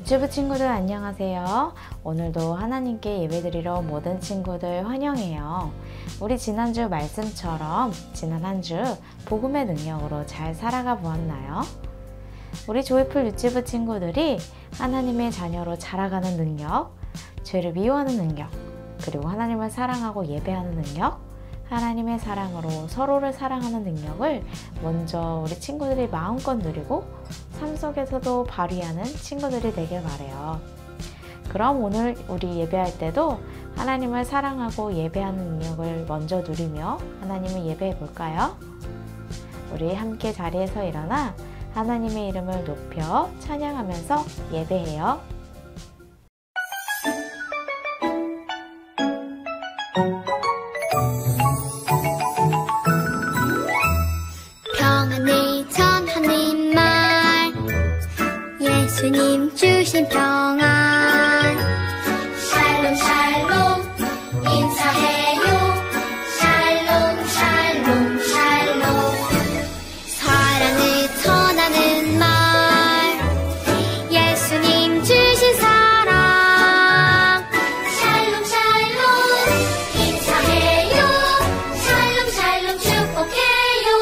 유튜브 친구들 안녕하세요. 오늘도 하나님께 예배드리러 모든 친구들 환영해요. 우리 지난주 말씀처럼 지난 한 주 복음의 능력으로 잘 살아가 보았나요? 우리 조이풀 유튜브 친구들이 하나님의 자녀로 자라가는 능력, 죄를 미워하는 능력, 그리고 하나님을 사랑하고 예배하는 능력, 하나님의 사랑으로 서로를 사랑하는 능력을 먼저 우리 친구들이 마음껏 누리고 삶 속에서도 발휘하는 친구들이 되길 바라요. 그럼 오늘 우리 예배할 때도 하나님을 사랑하고 예배하는 능력을 먼저 누리며 하나님을 예배해 볼까요? 우리 함께 자리에서 일어나 하나님의 이름을 높여 찬양하면서 예배해요. 평안을 전하는 말 예수님 주신 평안 샬롬 샬롬 인사해요 샬롬 샬롬 샬롬 사랑을 전하는 말 예수님 주신 사랑 샬롬 샬롬 인사해요 샬롬 샬롬 축복해요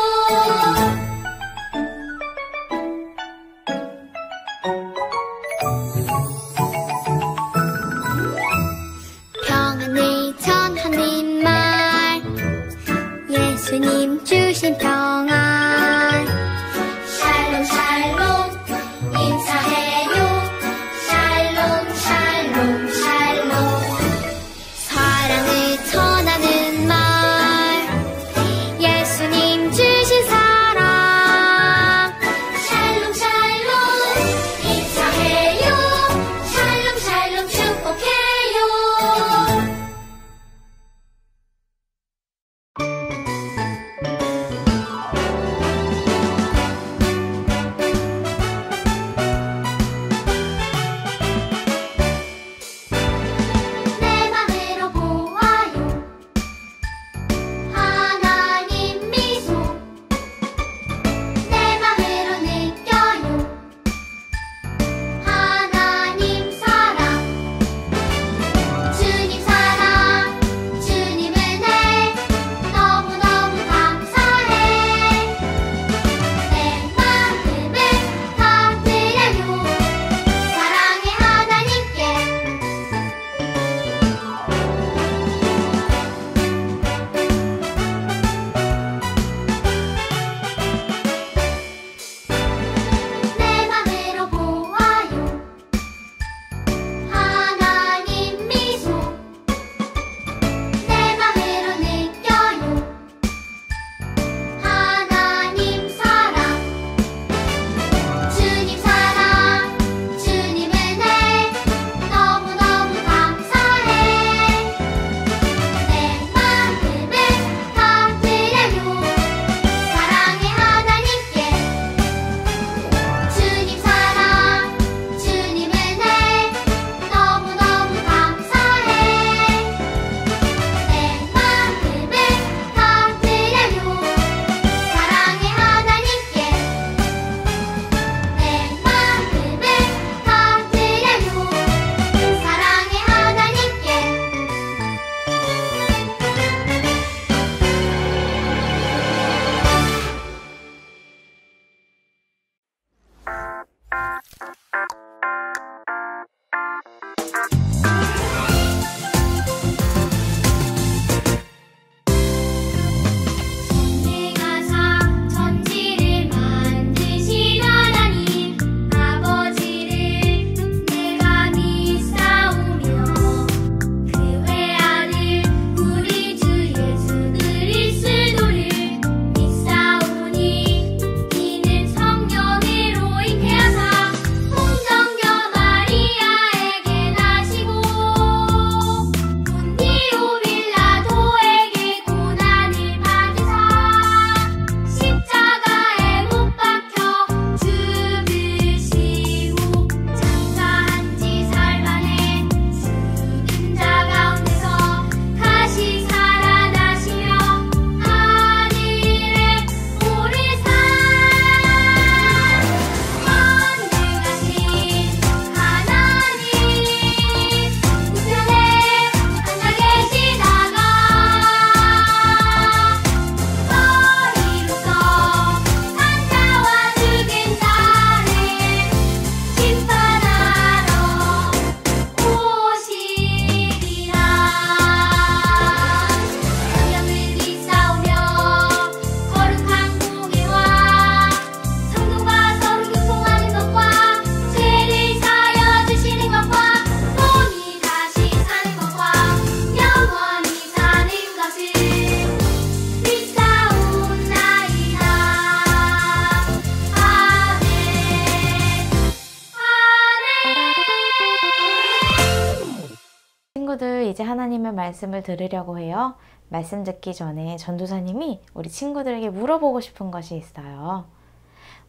친구들, 이제 하나님의 말씀을 들으려고 해요. 말씀 듣기 전에 전도사님이 우리 친구들에게 물어보고 싶은 것이 있어요.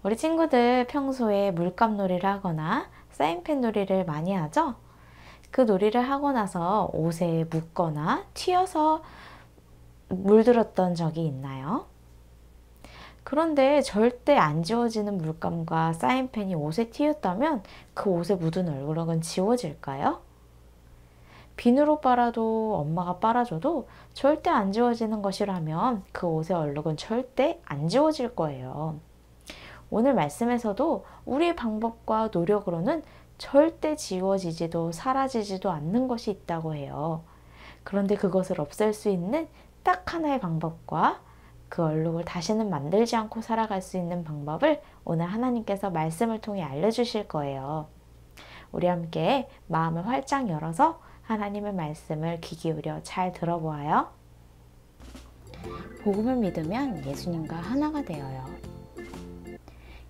우리 친구들 평소에 물감 놀이를 하거나 사인펜 놀이를 많이 하죠? 그 놀이를 하고 나서 옷에 묻거나 튀어서 물들었던 적이 있나요? 그런데 절대 안 지워지는 물감과 사인펜이 옷에 튀었다면 그 옷에 묻은 얼룩은 지워질까요? 비누로 빨아도 엄마가 빨아줘도 절대 안 지워지는 것이라면 그 옷의 얼룩은 절대 안 지워질 거예요. 오늘 말씀에서도 우리의 방법과 노력으로는 절대 지워지지도 사라지지도 않는 것이 있다고 해요. 그런데 그것을 없앨 수 있는 딱 하나의 방법과 그 얼룩을 다시는 만들지 않고 살아갈 수 있는 방법을 오늘 하나님께서 말씀을 통해 알려주실 거예요. 우리 함께 마음을 활짝 열어서 하나님의 말씀을 귀 기울여 잘 들어보아요. 복음을 믿으면 예수님과 하나가 되어요.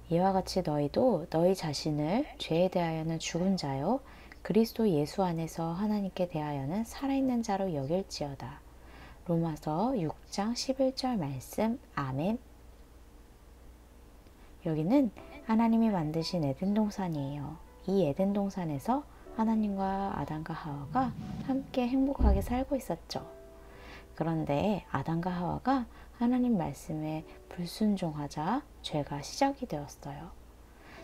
이와 같이 너희도 너희 자신을 죄에 대하여는 죽은 자요 그리스도 예수 안에서 하나님께 대하여는 살아있는 자로 여길지어다. 로마서 6장 11절 말씀. 아멘. 여기는 하나님이 만드신 에덴 동산이에요. 이 에덴 동산에서 하나님과 아담과 하와가 함께 행복하게 살고 있었죠. 그런데 아담과 하와가 하나님 말씀에 불순종하자 죄가 시작이 되었어요.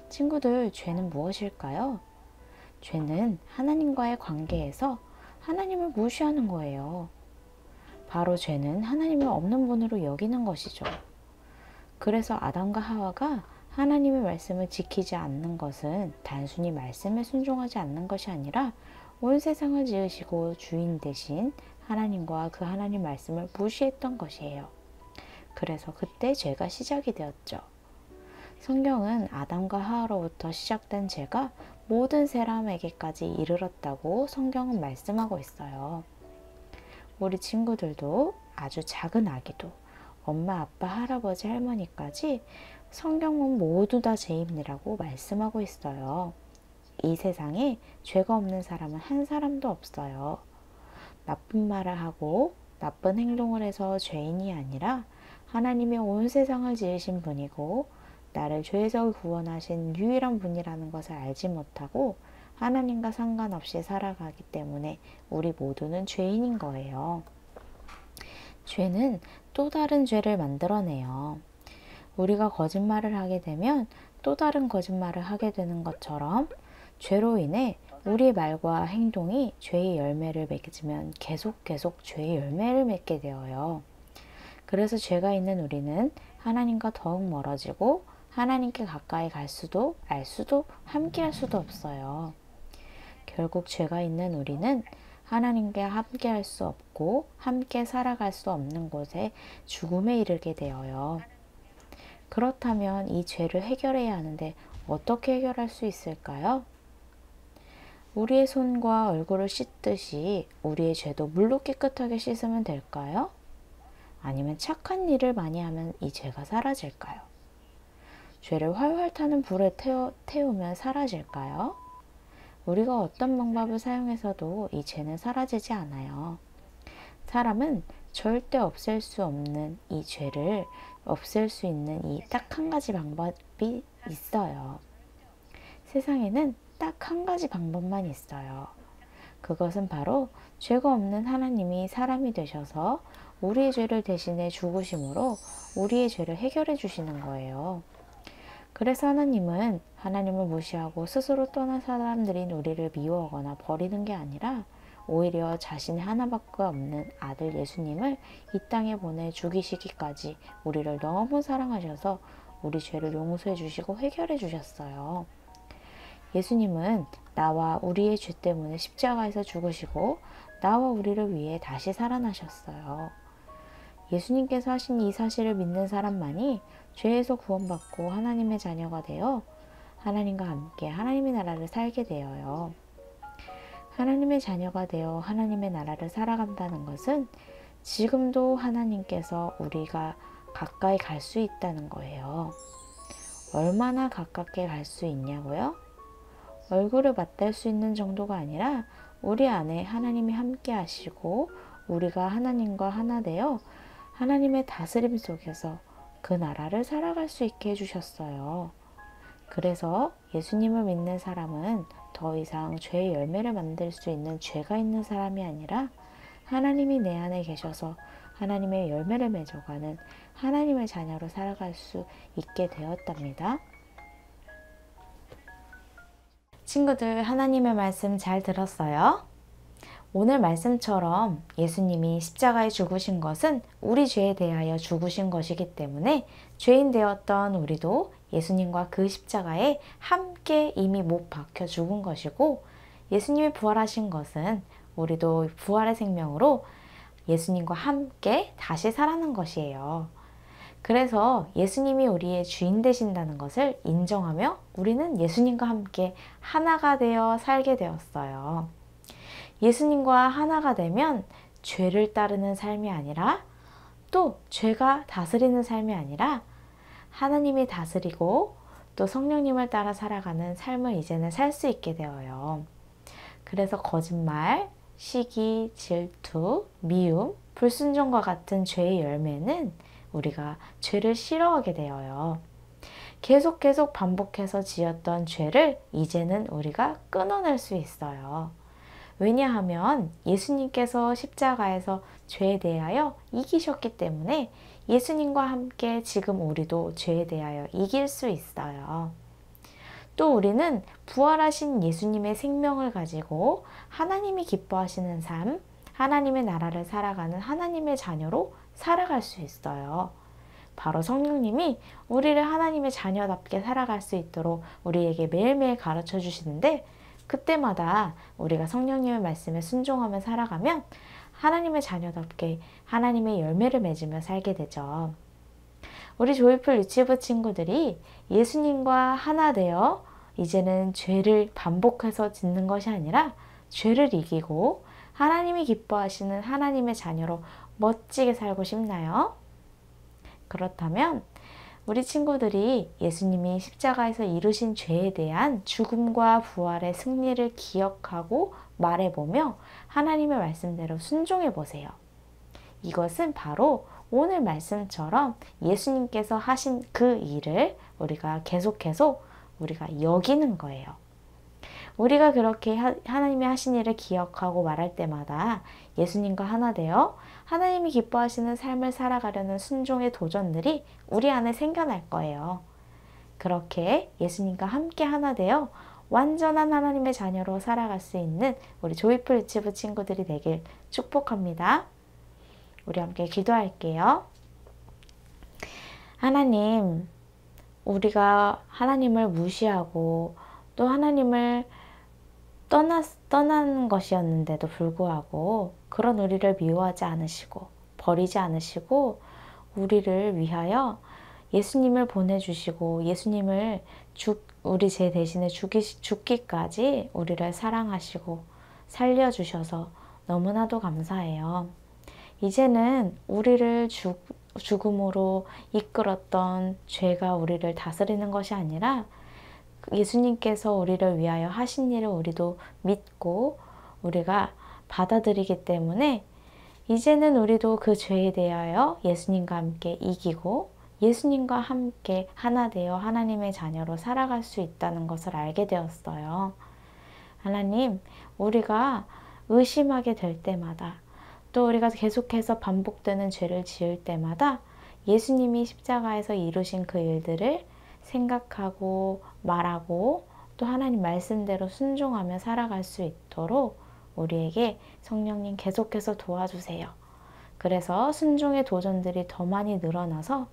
친구들, 죄는 무엇일까요? 죄는 하나님과의 관계에서 하나님을 무시하는 거예요. 바로 죄는 하나님을 없는 분으로 여기는 것이죠. 그래서 아담과 하와가 하나님의 말씀을 지키지 않는 것은 단순히 말씀에 순종하지 않는 것이 아니라 온 세상을 지으시고 주인 되신 하나님과 그 하나님 말씀을 무시했던 것이에요. 그래서 그때 죄가 시작이 되었죠. 성경은 아담과 하와로부터 시작된 죄가 모든 사람에게까지 이르렀다고 성경은 말씀하고 있어요. 우리 친구들도 아주 작은 아기도 엄마, 아빠, 할아버지, 할머니까지 성경은 모두 다 죄인이라고 말씀하고 있어요. 이 세상에 죄가 없는 사람은 한 사람도 없어요. 나쁜 말을 하고 나쁜 행동을 해서 죄인이 아니라 하나님이 온 세상을 지으신 분이고 나를 죄에서 구원하신 유일한 분이라는 것을 알지 못하고 하나님과 상관없이 살아가기 때문에 우리 모두는 죄인인 거예요. 죄는 또 다른 죄를 만들어내요. 우리가 거짓말을 하게 되면 또 다른 거짓말을 하게 되는 것처럼 죄로 인해 우리의 말과 행동이 죄의 열매를 맺으면 계속 죄의 열매를 맺게 되어요. 그래서 죄가 있는 우리는 하나님과 더욱 멀어지고 하나님께 가까이 갈 수도 알 수도 함께 할 수도 없어요. 결국 죄가 있는 우리는 하나님과 함께 할 수 없고 함께 살아갈 수 없는 곳에 죽음에 이르게 되어요. 그렇다면 이 죄를 해결해야 하는데 어떻게 해결할 수 있을까요? 우리의 손과 얼굴을 씻듯이 우리의 죄도 물로 깨끗하게 씻으면 될까요? 아니면 착한 일을 많이 하면 이 죄가 사라질까요? 죄를 활활 타는 불에 태우면 사라질까요? 우리가 어떤 방법을 사용해서도 이 죄는 사라지지 않아요. 사람은 절대 없앨 수 없는 이 죄를 없앨 수 있는 이 딱 한 가지 방법이 있어요. 세상에는 딱 한 가지 방법만 있어요. 그것은 바로 죄가 없는 하나님이 사람이 되셔서 우리의 죄를 대신해 죽으심으로 우리의 죄를 해결해 주시는 거예요. 그래서 하나님은 하나님을 무시하고 스스로 떠난 사람들인 우리를 미워하거나 버리는 게 아니라 오히려 자신의 하나밖에 없는 아들 예수님을 이 땅에 보내 죽이시기까지 우리를 너무 사랑하셔서 우리 죄를 용서해 주시고 해결해 주셨어요. 예수님은 나와 우리의 죄 때문에 십자가에서 죽으시고 나와 우리를 위해 다시 살아나셨어요. 예수님께서 하신 이 사실을 믿는 사람만이 죄에서 구원받고 하나님의 자녀가 되어 하나님과 함께 하나님의 나라를 살게 되어요. 하나님의 자녀가 되어 하나님의 나라를 살아간다는 것은 지금도 하나님께서 우리가 가까이 갈 수 있다는 거예요. 얼마나 가깝게 갈 수 있냐고요? 얼굴을 맞댈 수 있는 정도가 아니라 우리 안에 하나님이 함께 하시고 우리가 하나님과 하나 되어 하나님의 다스림 속에서 그 나라를 살아갈 수 있게 해주셨어요. 그래서 예수님을 믿는 사람은 더 이상 죄의 열매를 만들 수 있는 죄가 있는 사람이 아니라 하나님이 내 안에 계셔서 하나님의 열매를 맺어가는 하나님의 자녀로 살아갈 수 있게 되었답니다. 친구들, 하나님의 말씀 잘 들었어요? 오늘 말씀처럼 예수님이 십자가에 죽으신 것은 우리 죄에 대하여 죽으신 것이기 때문에 죄인 되었던 우리도 예수님과 그 십자가에 함께 이미 못 박혀 죽은 것이고, 예수님이 부활하신 것은 우리도 부활의 생명으로 예수님과 함께 다시 살아난 것이에요. 그래서 예수님이 우리의 주인 되신다는 것을 인정하며 우리는 예수님과 함께 하나가 되어 살게 되었어요. 예수님과 하나가 되면 죄를 따르는 삶이 아니라, 또 죄가 다스리는 삶이 아니라 하나님이 다스리고 또 성령님을 따라 살아가는 삶을 이제는 살 수 있게 되어요. 그래서 거짓말, 시기, 질투, 미움, 불순종과 같은 죄의 열매는 우리가 죄를 싫어하게 되어요. 계속 반복해서 지었던 죄를 이제는 우리가 끊어낼 수 있어요. 왜냐하면 예수님께서 십자가에서 죄에 대하여 이기셨기 때문에 예수님과 함께 지금 우리도 죄에 대하여 이길 수 있어요. 또 우리는 부활하신 예수님의 생명을 가지고 하나님이 기뻐하시는 삶, 하나님의 나라를 살아가는 하나님의 자녀로 살아갈 수 있어요. 바로 성령님이 우리를 하나님의 자녀답게 살아갈 수 있도록 우리에게 매일매일 가르쳐 주시는데, 그때마다 우리가 성령님의 말씀에 순종하며 살아가면 하나님의 자녀답게 하나님의 열매를 맺으며 살게 되죠. 우리 조이풀 유치부 친구들이 예수님과 하나 되어 이제는 죄를 반복해서 짓는 것이 아니라 죄를 이기고 하나님이 기뻐하시는 하나님의 자녀로 멋지게 살고 싶나요? 그렇다면 우리 친구들이 예수님이 십자가에서 이루신 죄에 대한 죽음과 부활의 승리를 기억하고 말해보며 하나님의 말씀대로 순종해 보세요. 이것은 바로 오늘 말씀처럼 예수님께서 하신 그 일을 우리가 계속해서 우리가 여기는 거예요. 우리가 그렇게 하나님이 하신 일을 기억하고 말할 때마다 예수님과 하나 되어 하나님이 기뻐하시는 삶을 살아가려는 순종의 도전들이 우리 안에 생겨날 거예요. 그렇게 예수님과 함께 하나 되어 완전한 하나님의 자녀로 살아갈 수 있는 우리 조이풀 유치부 친구들이 되길 축복합니다. 우리 함께 기도할게요. 하나님, 우리가 하나님을 무시하고 또 하나님을 떠난 것이었는데도 불구하고 그런 우리를 미워하지 않으시고 버리지 않으시고 우리를 위하여 예수님을 보내주시고 예수님을 우리 죄 대신에 죽기까지 우리를 사랑하시고 살려주셔서 너무나도 감사해요. 이제는 우리를 죽음으로 이끌었던 죄가 우리를 다스리는 것이 아니라 예수님께서 우리를 위하여 하신 일을 우리도 믿고 우리가 받아들이기 때문에 이제는 우리도 그 죄에 대하여 예수님과 함께 이기고 예수님과 함께 하나 되어 하나님의 자녀로 살아갈 수 있다는 것을 알게 되었어요. 하나님, 우리가 의심하게 될 때마다 또 우리가 계속해서 반복되는 죄를 지을 때마다 예수님이 십자가에서 이루신 그 일들을 생각하고 말하고 또 하나님 말씀대로 순종하며 살아갈 수 있도록 우리에게 성령님 계속해서 도와주세요. 그래서 순종의 도전들이 더 많이 늘어나서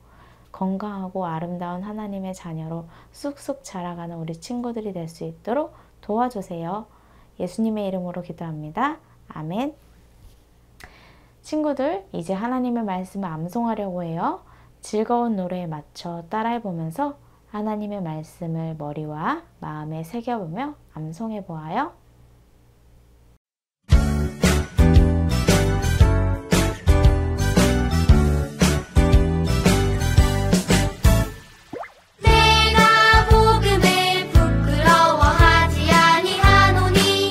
건강하고 아름다운 하나님의 자녀로 쑥쑥 자라가는 우리 친구들이 될 수 있도록 도와주세요. 예수님의 이름으로 기도합니다. 아멘. 친구들, 이제 하나님의 말씀을 암송하려고 해요. 즐거운 노래에 맞춰 따라해보면서 하나님의 말씀을 머리와 마음에 새겨보며 암송해 보아요. 내가 복음을 부끄러워하지 아니하노니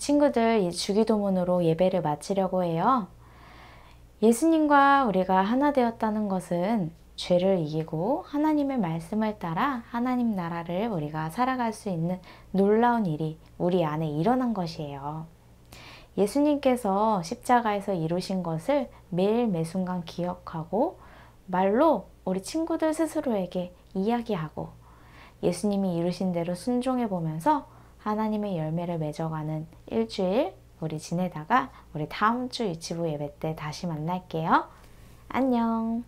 친구들, 이 주기도문으로 예배를 마치려고 해요. 예수님과 우리가 하나 되었다는 것은 죄를 이기고 하나님의 말씀을 따라 하나님 나라를 우리가 살아갈 수 있는 놀라운 일이 우리 안에 일어난 것이에요. 예수님께서 십자가에서 이루신 것을 매일 매순간 기억하고 말로 우리 친구들 스스로에게 이야기하고 예수님이 이루신 대로 순종해 보면서 하나님의 열매를 맺어가는 일주일 우리 지내다가 우리 다음 주 유치부 예배 때 다시 만날게요. 안녕.